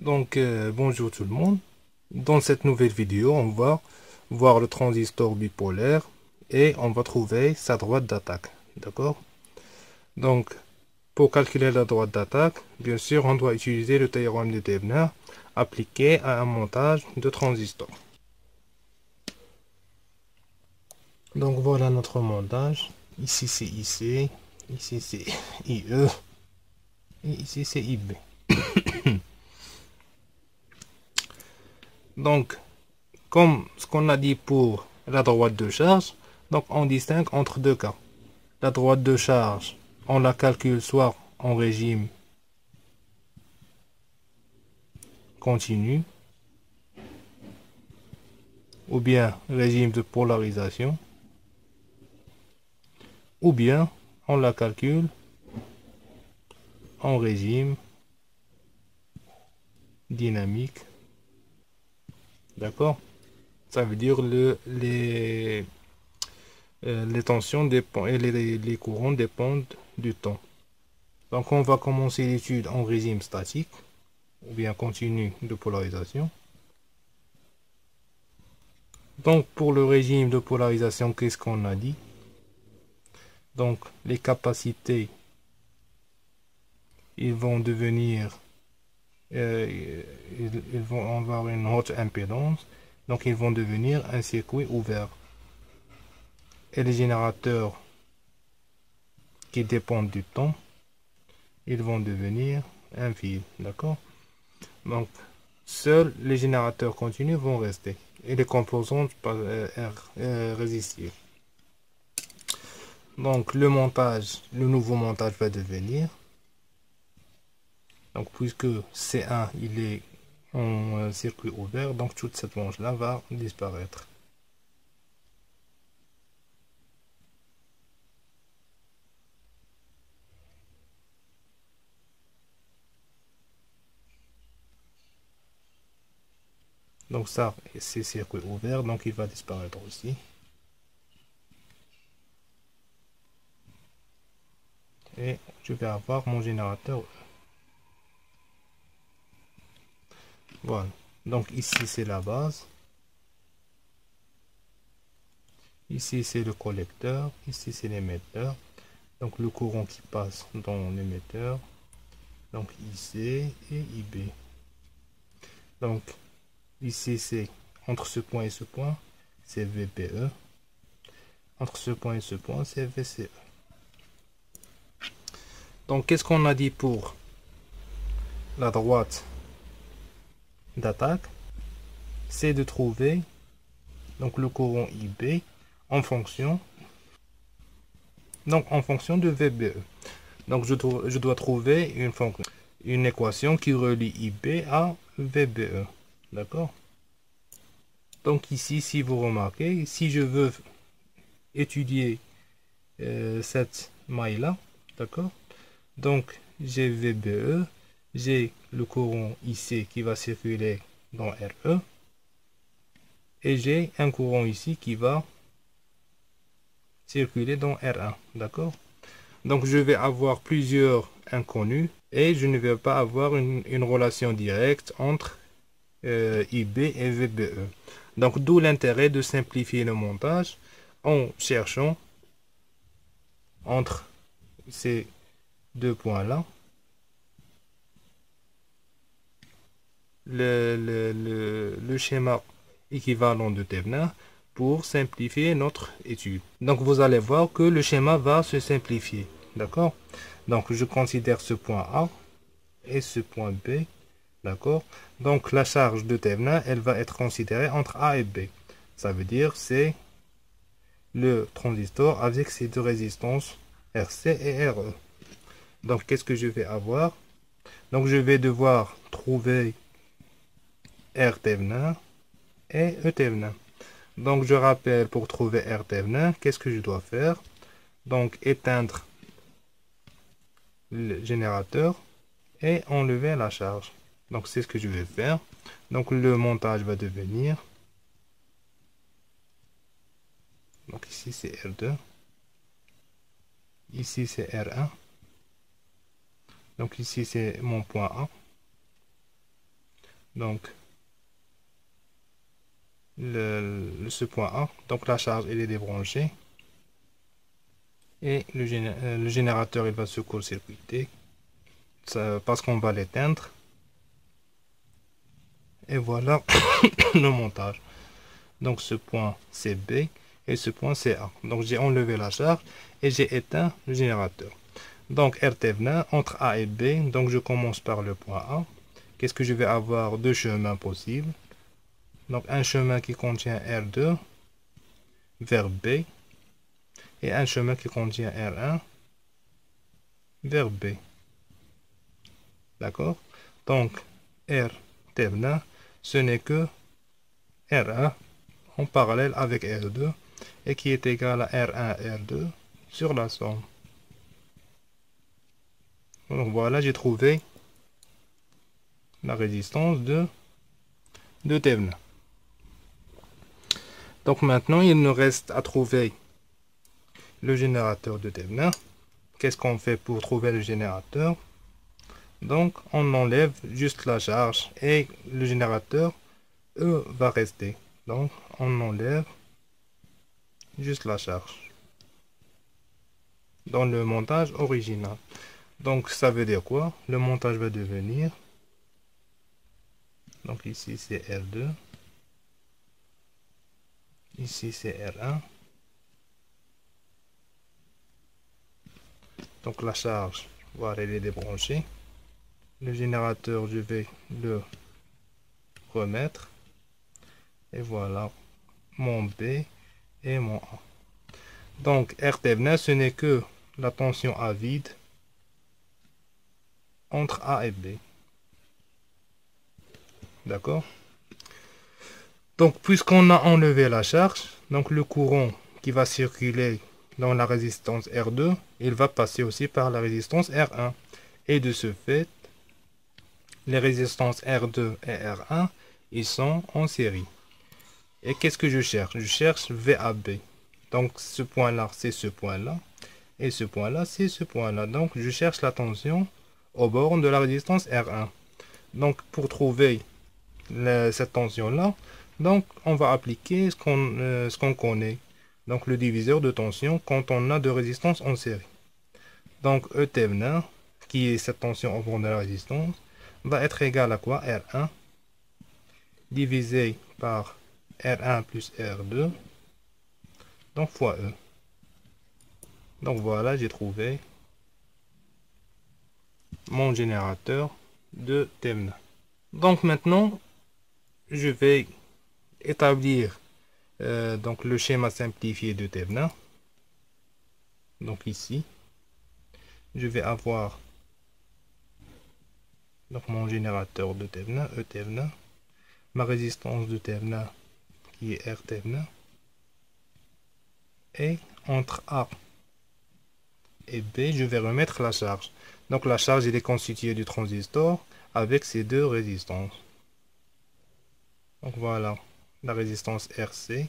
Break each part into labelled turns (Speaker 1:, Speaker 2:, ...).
Speaker 1: Bonjour tout le monde. Dans cette nouvelle vidéo, on va voir le transistor bipolaire et on va trouver sa droite d'attaque. D'accord? Donc, pour calculer la droite d'attaque, bien sûr, on doit utiliser le théorème de Debner appliqué à un montage de transistor. Donc, voilà notre montage. Ici, c'est IC, ici, c'est IE, et ici, c'est IB. Donc, comme ce qu'on a dit pour la droite de charge, donc on distingue entre deux cas. La droite de charge, on la calcule soit en régime continu, ou bien régime de polarisation, ou bien on la calcule en régime dynamique. D'accord? Ça veut dire les tensions dépendent et les courants dépendent du temps. Donc on va commencer l'étude en régime statique ou bien continu de polarisation. Donc pour le régime de polarisation, qu'est-ce qu'on a dit? Donc les capacités, ils vont devenir, ils vont avoir une haute impédance, donc ils vont devenir un circuit ouvert. Et les générateurs qui dépendent du temps, ils vont devenir un fil, d'accord? Donc seuls les générateurs continus vont rester et les composantes résistives. Donc le nouveau montage va devenir, donc puisque C1 il est en circuit ouvert, donc toute cette branche là va disparaître. Donc ça c'est circuit ouvert, donc il va disparaître aussi. Et je vais avoir mon générateur. Voilà. Donc ici c'est la base. Ici c'est le collecteur. Ici c'est l'émetteur. Donc le courant qui passe dans l'émetteur. Donc IC et IB. Donc ici c'est entre ce point et ce point, c'est VBE. Entre ce point et ce point, c'est VCE. Donc qu'est-ce qu'on a dit pour la droite d'attaque? C'est de trouver donc le courant IB en fonction de VBE. Donc je dois trouver une équation qui relie IB à VBE. D'accord? Donc ici, si vous remarquez, si je veux étudier cette maille-là, d'accord? Donc j'ai VBE, j'ai le courant IC qui va circuler dans RE, et j'ai un courant ici qui va circuler dans R1, d'accord? Donc je vais avoir plusieurs inconnus et je ne vais pas avoir une relation directe entre IB et VBE. Donc d'où l'intérêt de simplifier le montage en cherchant entre ces deux points-là le schéma équivalent de Thévenin pour simplifier notre étude. Donc vous allez voir que le schéma va se simplifier. D'accord? Donc je considère ce point A et ce point B. D'accord? Donc la charge de Thévenin, elle va être considérée entre A et B. Ça veut dire c'est le transistor avec ses deux résistances RC et RE. Donc qu'est-ce que je vais avoir? Donc je vais devoir trouver R Thévenin et E Thévenin. Donc je rappelle, pour trouver R Thévenin, qu'est-ce que je dois faire? Donc éteindre le générateur et enlever la charge. Donc c'est ce que je vais faire. Donc le montage va devenir, donc ici c'est R2, ici c'est R1, donc ici c'est mon point A, Donc, ce point A. Donc, la charge, elle est débranchée. Et le générateur, il va se court-circuiter parce qu'on va l'éteindre. Et voilà le montage. Donc, ce point, c'est B et ce point, c'est A. Donc, j'ai enlevé la charge et j'ai éteint le générateur. Donc, RTVNA entre A et B. Donc, je commence par le point A. Qu'est-ce que je vais avoir? Deux chemins possibles. Donc, un chemin qui contient R2 vers B et un chemin qui contient R1 vers B. D'accord? Donc, RTVNA, ce n'est que R1 en parallèle avec R2 et qui est égal à R1 R2 sur la somme. Donc voilà, j'ai trouvé la résistance de TEVNA. Donc maintenant, il nous reste à trouver le générateur de TEVNA. Qu'est-ce qu'on fait pour trouver le générateur? Donc, on enlève juste la charge et le générateur, va rester. Donc, on enlève juste la charge dans le montage original. Donc, ça veut dire quoi? Le montage va devenir... Donc, ici, c'est R2. Ici, c'est R1. Donc, la charge, voilà, elle est débranchée. Le générateur, je vais le remettre. Et voilà, mon B et mon A. Donc, RTVNA, ce n'est que la tension à vide entre A et B. D'accord? Donc, puisqu'on a enlevé la charge, donc le courant qui va circuler dans la résistance R2, il va passer aussi par la résistance R1. Et de ce fait, les résistances R2 et R1, ils sont en série. Et qu'est-ce que je cherche? Je cherche VAB. Donc, ce point-là, c'est ce point-là. Et ce point-là, c'est ce point-là. Donc, je cherche la tension aux bornes de la résistance R1. Donc, pour trouver cette tension-là, donc on va appliquer ce qu'on connaît. Donc, le diviseur de tension quand on a de résistance en série. Donc, ETVNA, qui est cette tension aux bornes de la résistance, va être égal à quoi? R1 divisé par R1 plus R2, donc fois E. Donc voilà, j'ai trouvé mon générateur de TEVNA. Donc maintenant, je vais établir donc le schéma simplifié de TEVNA. Donc ici, je vais avoir donc mon générateur de TEVNA, ETVNA, ma résistance de TEVNA qui est RTVNA, et entre A et B, je vais remettre la charge. Donc la charge, elle est constituée du transistor avec ces deux résistances. Donc voilà, la résistance RC.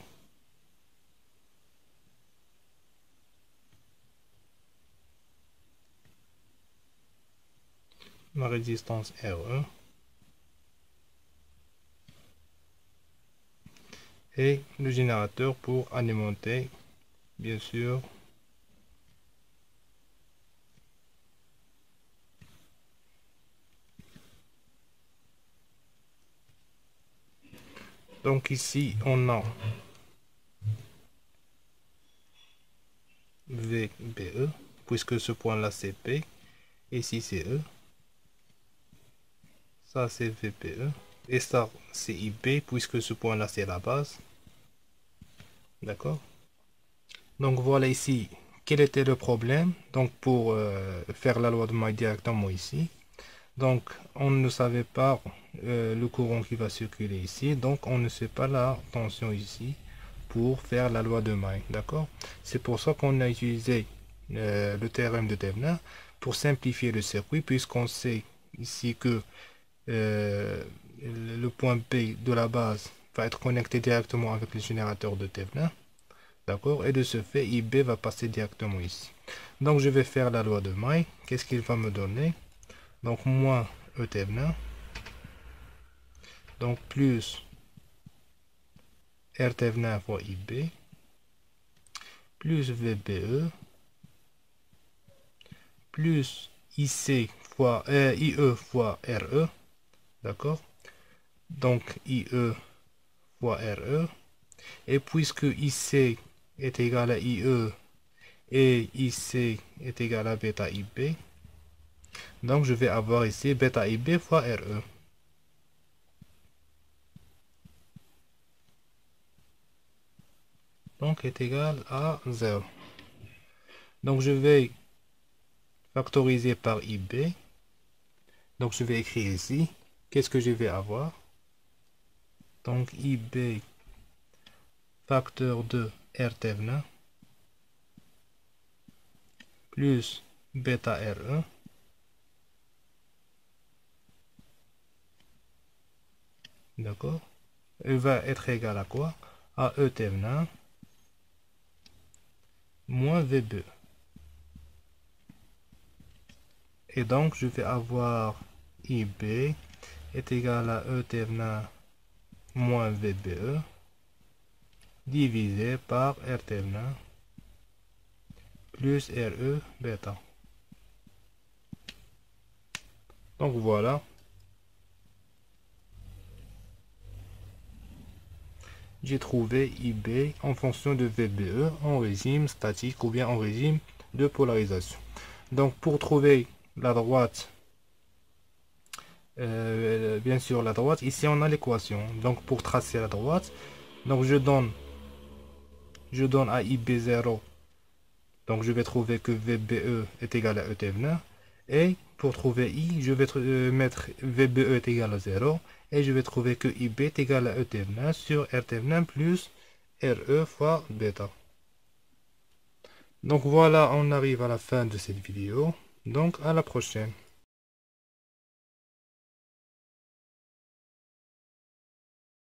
Speaker 1: Ma résistance RE. Et le générateur pour alimenter, bien sûr, donc ici on a VBE, puisque ce point là c'est P, ici c'est E, ça c'est VPE, et ça c'est IB, puisque ce point là c'est la base. D'accord? Donc voilà ici, quel était le problème? Donc pour faire la loi de Maille directement ici, donc on ne savait pas le courant qui va circuler ici, donc on ne sait pas la tension ici pour faire la loi de Maille, d'accord? C'est pour ça qu'on a utilisé le théorème de TEVNA pour simplifier le circuit, puisqu'on sait ici que le point P de la base va être connecté directement avec le générateur de TEVNA, d'accord? Et de ce fait, IB va passer directement ici. Donc je vais faire la loi de Maille. Qu'est-ce qu'il va me donner? Donc moins ETVNA Donc plus RTVNA fois IB plus VBE plus IC fois IE fois RE. D'accord? Donc IE fois RE. Et puisque IC est égal à IE et IC est égal à bêta IB, donc je vais avoir ici bêta IB fois RE. Donc est égal à 0. Donc je vais factoriser par IB. Donc je vais écrire ici. Qu'est-ce que je vais avoir? Donc IB facteur de RTVNA plus bêta RE d'accord, il va être égal à quoi? À ETVNA moins VB. Et donc je vais avoir IB est égal à ETVNA moins VBE divisé par RTVNA plus RE bêta. Donc voilà. J'ai trouvé IB en fonction de VBE en régime statique ou bien en régime de polarisation. Donc pour trouver la droite, bien sûr la droite, ici on a l'équation. Donc pour tracer la droite, donc je donne à IB 0. Donc je vais trouver que VBE est égal à ETVNA. Et pour trouver I, je vais mettre VBE est égal à 0. Et je vais trouver que IB est égal à ETVNA sur RTVNA plus RE fois bêta. Donc voilà, on arrive à la fin de cette vidéo. Donc à la prochaine.